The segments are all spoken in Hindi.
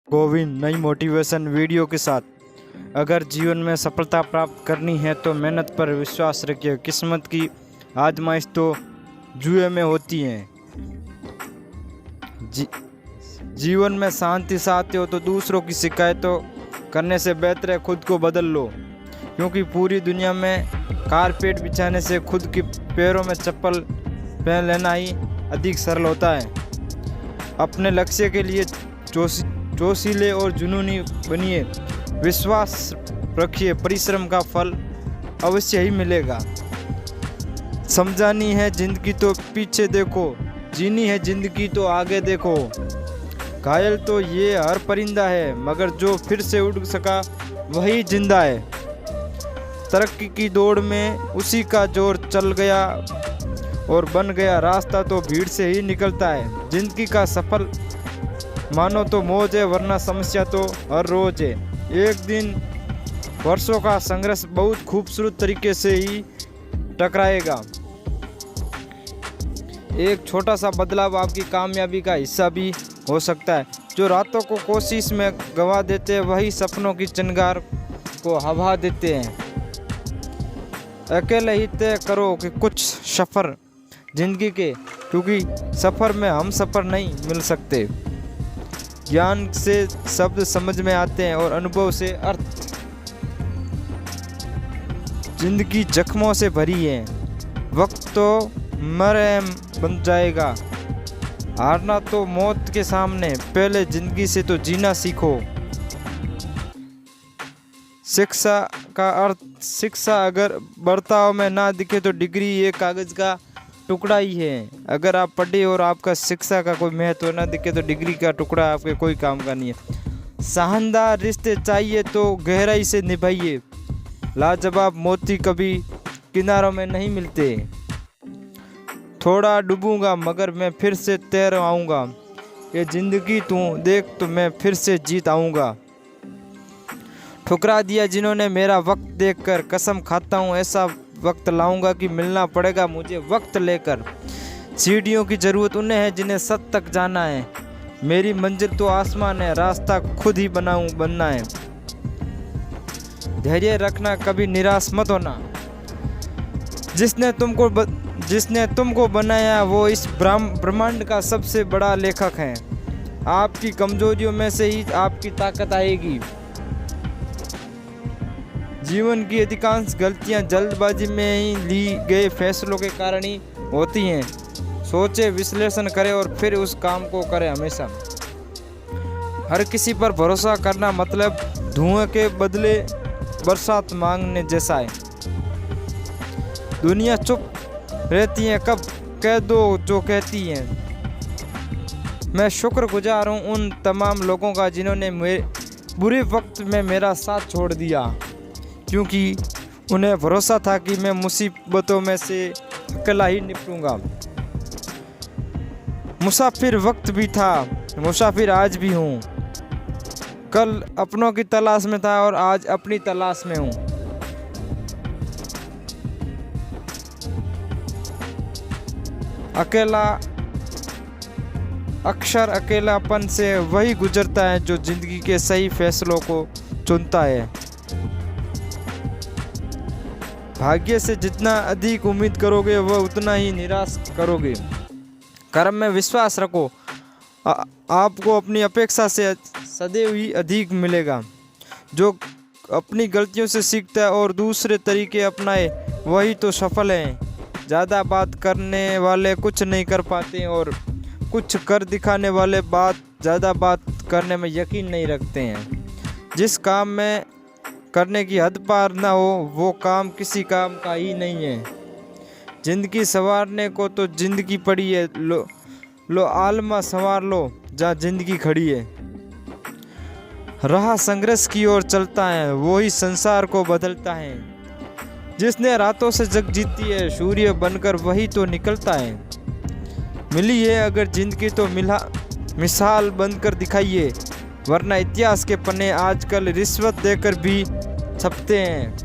गोविंद नई मोटिवेशन वीडियो के साथ। अगर जीवन में सफलता प्राप्त करनी है तो मेहनत पर विश्वास रखिए। किस्मत की आजमाइश तो जुए में होती है। जीवन में शांति चाहते हो तो दूसरों की शिकायतों करने से बेहतर है खुद को बदल लो, क्योंकि पूरी दुनिया में कारपेट बिछाने से खुद के पैरों में चप्पल पहन लेना ही अधिक सरल होता है। अपने लक्ष्य के लिए जोशीले और जुनूनी बनिए। विश्वास रखिए, परिश्रम का फल अवश्य ही मिलेगा। समझानी है जिंदगी तो पीछे देखो, जीनी है जिंदगी तो आगे देखो। घायल तो ये हर परिंदा है, मगर जो फिर से उड़ सका वही जिंदा है। तरक्की की दौड़ में उसी का जोर चल गया और बन गया रास्ता तो भीड़ से ही निकलता है। जिंदगी का सफल मानो तो मौज है, वरना समस्या तो हर रोज है। एक दिन वर्षों का संघर्ष बहुत खूबसूरत तरीके से ही टकराएगा। एक छोटा सा बदलाव आपकी कामयाबी का हिस्सा भी हो सकता है। जो रातों को कोशिश में गंवा देते हैं वही सपनों की चिंगार को हवा देते हैं। अकेले ही तय करो कि कुछ सफ़र जिंदगी के, क्योंकि सफ़र में हम सफ़र नहीं मिल सकते। ज्ञान से शब्द समझ में आते हैं और अनुभव से अर्थ। जिंदगी जख्मों से भरी है, वक्त तो मरहम बन जाएगा। हारना तो मौत के सामने, पहले जिंदगी से तो जीना सीखो। शिक्षा का अर्थ, शिक्षा अगर बर्ताव में ना दिखे तो डिग्री एक कागज का टुकड़ा ही है। अगर आप पढ़े और आपका शिक्षा का कोई महत्व ना दिखे तो डिग्री का टुकड़ा आपके कोई काम का नहीं है। शानदार रिश्ते चाहिए तो गहराई से निभाइए। लाजवाब मोती कभी किनारों में नहीं मिलते। थोड़ा डूबूंगा मगर मैं फिर से तैर आऊँगा। ये जिंदगी तू देख तो मैं फिर से जीत आऊँगा। ठुकरा दिया जिन्होंने मेरा वक्त देखकर, कसम खाता हूँ ऐसा वक्त लाऊंगा कि मिलना पड़ेगा मुझे वक्त लेकर। सीढ़ियों की ज़रूरत उन्हें है जिन्हें सत तक जाना है। मेरी मंजिल तो आसमान है, रास्ता खुद ही बनना है। धैर्य रखना, कभी निराश मत होना। जिसने तुमको बनाया वो इस ब्रह्मांड का सबसे बड़ा लेखक है। आपकी कमजोरियों में से ही आपकी ताकत आएगी। जीवन की अधिकांश गलतियां जल्दबाजी में ही ली गए फैसलों के कारण ही होती हैं। सोचे, विश्लेषण करें और फिर उस काम को करें हमेशा। हर किसी पर भरोसा करना मतलब धुएं के बदले बरसात मांगने जैसा है। दुनिया चुप रहती है, कब कह दो जो कहती है। मैं शुक्रगुजार हूँ उन तमाम लोगों का जिन्होंने मेरे बुरे वक्त में मेरा साथ छोड़ दिया, क्योंकि उन्हें भरोसा था कि मैं मुसीबतों में से अकेला ही निपटूंगा। मुसाफिर वक्त भी था, मुसाफिर आज भी हूँ। कल अपनों की तलाश में था और आज अपनी तलाश में हूँ। अकेला अक्सर अकेलापन से वही गुजरता है जो जिंदगी के सही फैसलों को चुनता है। भाग्य से जितना अधिक उम्मीद करोगे वह उतना ही निराश करोगे। कर्म में विश्वास रखो, आपको अपनी अपेक्षा से सदैव ही अधिक मिलेगा। जो अपनी गलतियों से सीखता है और दूसरे तरीके अपनाए वही तो सफल है। ज़्यादा बात करने वाले कुछ नहीं कर पाते और कुछ कर दिखाने वाले ज़्यादा बात करने में यकीन नहीं रखते हैं। जिस काम में करने की हद पार ना हो वो काम किसी काम का ही नहीं है। जिंदगी संवारने को तो जिंदगी पड़ी है, लो आलमा संवार लो जहाँ जिंदगी खड़ी है। राह संघर्ष की ओर चलता है, वो ही संसार को बदलता है। जिसने रातों से जग जीती है, सूर्य बनकर वही तो निकलता है। मिली है अगर जिंदगी तो मिसाल बनकर दिखाइए, वरना इतिहास के पन्ने आजकल रिश्वत देकर भी छपते हैं।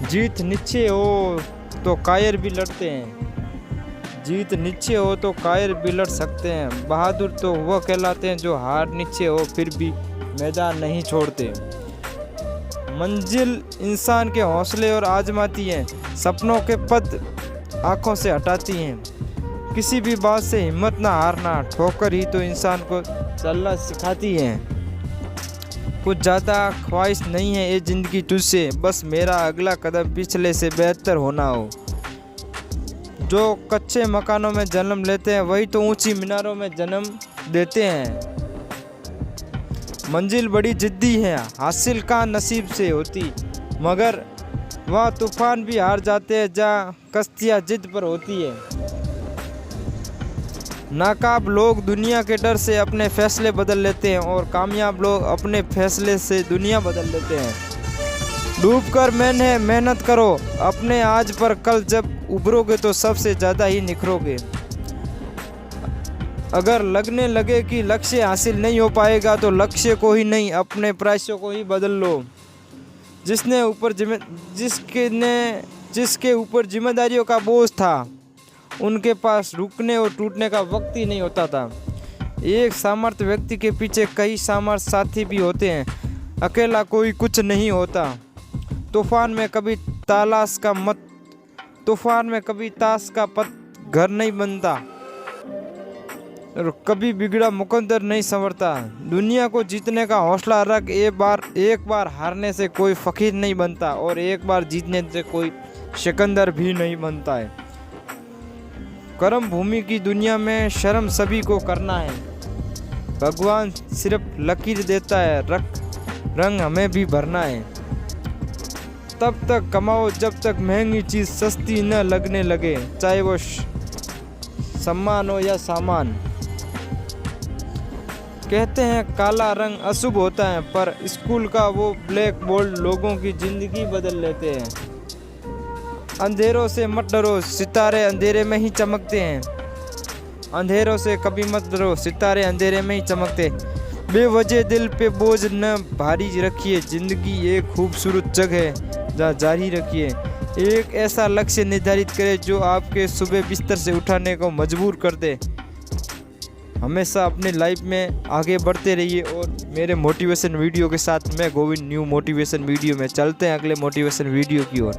जीत निश्चय हो तो कायर भी लड़ते हैं। जीत नीचे हो तो कायर भी लड़ सकते हैं। बहादुर तो वह कहलाते हैं जो हार नीचे हो फिर भी मैदान नहीं छोड़ते। मंजिल इंसान के हौसले और आजमाती है, सपनों के पद आंखों से हटाती हैं। किसी भी बात से हिम्मत ना हारना, ठोकर ही तो इंसान को चलना सिखाती है। कुछ ज़्यादा ख्वाहिश नहीं है ये ज़िंदगी तुझसे, बस मेरा अगला कदम पिछले से बेहतर होना हो। जो कच्चे मकानों में जन्म लेते हैं वही तो ऊंची मीनारों में जन्म देते हैं। मंजिल बड़ी जिद्दी है, हासिल का नसीब से होती, मगर वहाँ तूफान भी हार जाते हैं जहाँ कश्तियाँ जिद पर होती है। नाकाब लोग दुनिया के डर से अपने फैसले बदल लेते हैं और कामयाब लोग अपने फैसले से दुनिया बदल लेते हैं। डूबकर मेहनत करो अपने आज पर, कल जब उभरोगे तो सबसे ज़्यादा ही निखरोगे। अगर लगने लगे कि लक्ष्य हासिल नहीं हो पाएगा तो लक्ष्य को ही नहीं अपने प्रयासों को ही बदल लो। जिसके ऊपर जिम्मेदारियों का बोझ था उनके पास रुकने और टूटने का वक्त ही नहीं होता था। एक सामर्थ्य व्यक्ति के पीछे कई सामर्थ्य साथी भी होते हैं, अकेला कोई कुछ नहीं होता। तूफान में कभी ताश का पत घर नहीं बनता और कभी बिगड़ा मुकद्दर नहीं संवरता। दुनिया को जीतने का हौसला रख, एक बार हारने से कोई फकीर नहीं बनता और एक बार जीतने से कोई सिकंदर भी नहीं बनता है। कर्म भूमि की दुनिया में शर्म सभी को करना है। भगवान सिर्फ लकीर देता है, रंग हमें भी भरना है। तब तक कमाओ जब तक महंगी चीज़ सस्ती न लगने लगे, चाहे वो सम्मान हो या सामान। कहते हैं काला रंग अशुभ होता है, पर स्कूल का वो ब्लैक बोर्ड लोगों की ज़िंदगी बदल लेते हैं। अंधेरों से मत डरो, सितारे अंधेरे में ही चमकते हैं। अंधेरों से कभी मत डरो, सितारे अंधेरे में ही चमकते। बेवजह दिल पे बोझ न भारी रखिए, ज़िंदगी एक खूबसूरत जगह है जहाँ जारी रखिए। एक ऐसा लक्ष्य निर्धारित करें जो आपके सुबह बिस्तर से उठाने को मजबूर कर दे। हमेशा अपने लाइफ में आगे बढ़ते रहिए। और मेरे मोटिवेशन वीडियो के साथ मैं गोविंद न्यू मोटिवेशन वीडियो में चलते हैं अगले मोटिवेशन वीडियो की ओर।